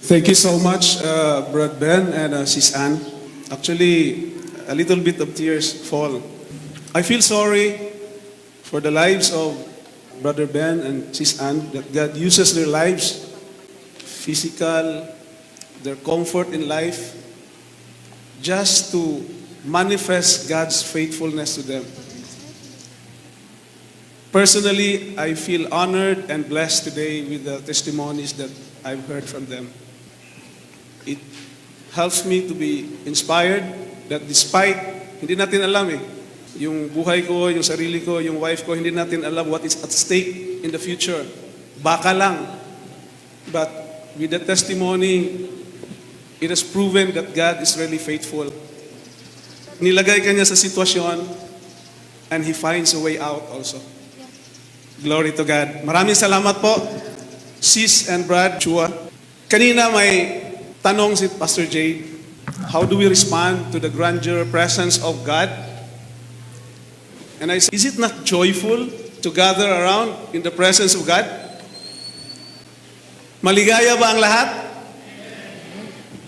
Thank you so much, Brad Ben and Sis Ann. Actually, a little bit of tears fall. I feel sorry for the lives of Brother Ben and Sis Ann, that God uses their lives, physical, their comfort in life, just to manifest God's faithfulness to them. Personally, I feel honored and blessed today with the testimonies that I've heard from them. It helps me to be inspired that despite, hindi natin alam yung buhay ko, yung sarili ko, yung wife ko, hindi natin alam what is at stake in the future. Baka lang. But with the testimony, it has proven that God is really faithful. Nilagay ka niya sa sitwasyon and He finds a way out also. Glory to God. Maraming salamat po, Sis and Brad Chua. Kanina may tanong si Pastor Jade, how do we respond to the grandeur presence of God? And I said, is it not joyful to gather around in the presence of God? Maligaya ba ang lahat?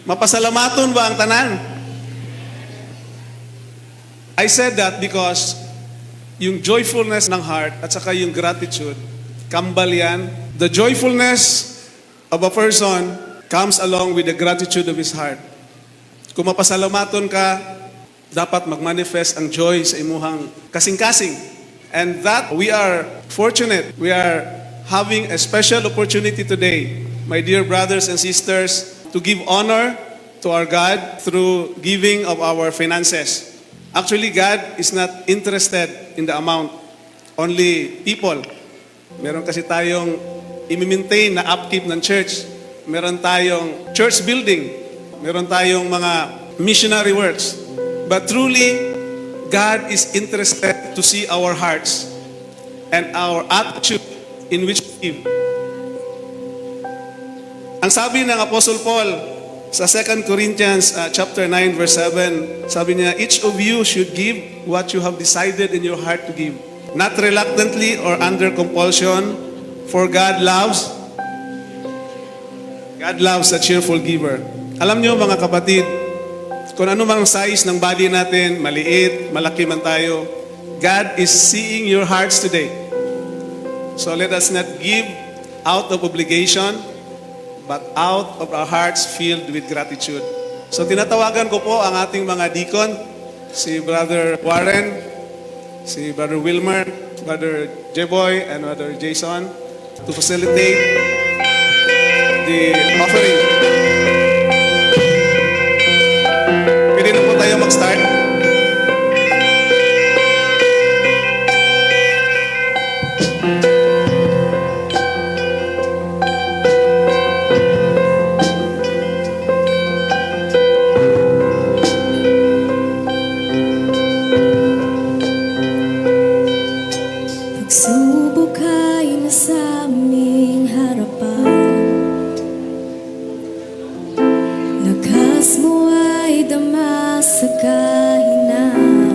Mapasalamaton ba ang tanan? I said that because yung joyfulness ng heart at saka yung gratitude, kambal yan. The joyfulness of a person comes along with the gratitude of his heart. Kung mapasalamaton ka, dapat magmanifest ang joy sa imuhang kasing-kasing. And that we are fortunate. We are having a special opportunity today, my dear brothers and sisters, to give honor to our God through giving of our finances. Actually, God is not interested in the amount, only people. Meron kasi tayong i-maintain na upkeep ng church. Meron tayong church building. Meron tayong mga missionary works. But truly, God is interested to see our hearts and our attitude in which we give. Ang sabi ng Apostle Paul sa 2 Corinthians chapter 9 verse 7, sabi niya, each of you should give what you have decided in your heart to give. Not reluctantly or under compulsion, for God loves a cheerful giver. Alam niyo mga kapatid, kung ano mang size ng body natin, maliit, malaki man tayo, God is seeing your hearts today. So let us not give out of obligation, but out of our hearts filled with gratitude. So tinatawagan ko po ang ating mga deacon, si Brother Warren, si Brother Wilmer, Brother Jeboy, and Brother Jason to facilitate the offering. Pwede na po tayo mag-start. Pagsubok ay nasa aming harapan, lakas mo ay dama sa kahinaan.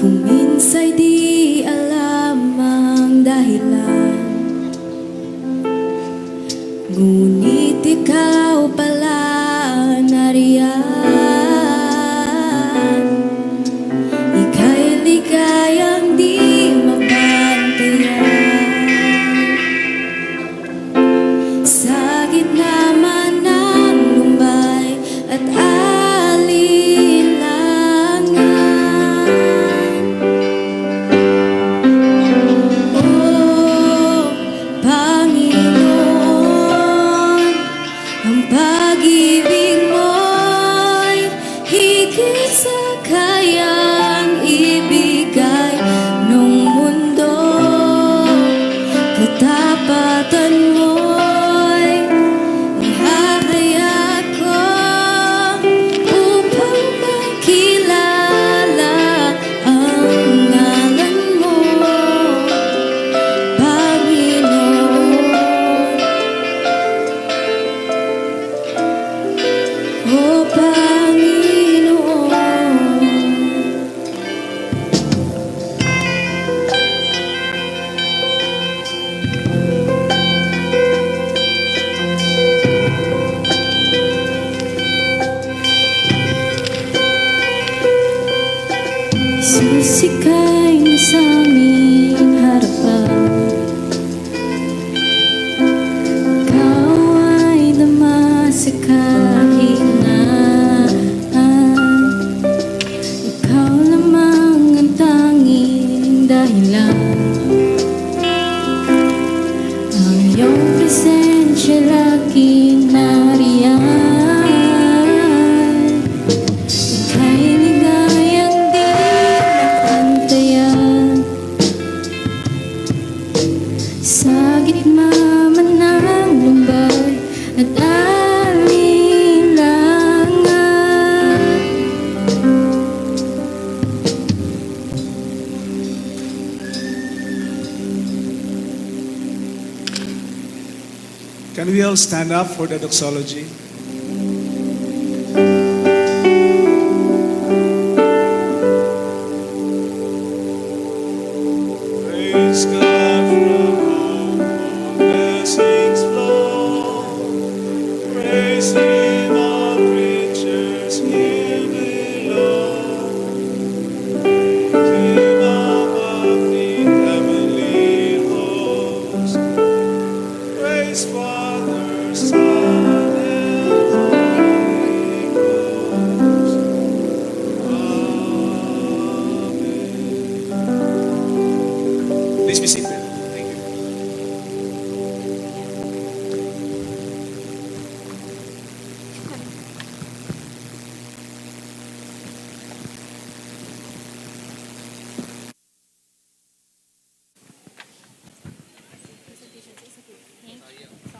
Kung minsa'y di alam ang dahilan, ngunit ikaw pala nariyan. Ika'y ligayang di mapantayan. Sa gitna man ng lumbay at alinlangan, oh Panginoon, ang pag-ibig mo'y higit sa kayang ibigay nung mundo. Katapatan mo'y iyong presensya laging nariyan. Ika'y ligayang di mapantayan. Sa gitna man ng lumbay at alinlangan. Can we all stand up for the doxology?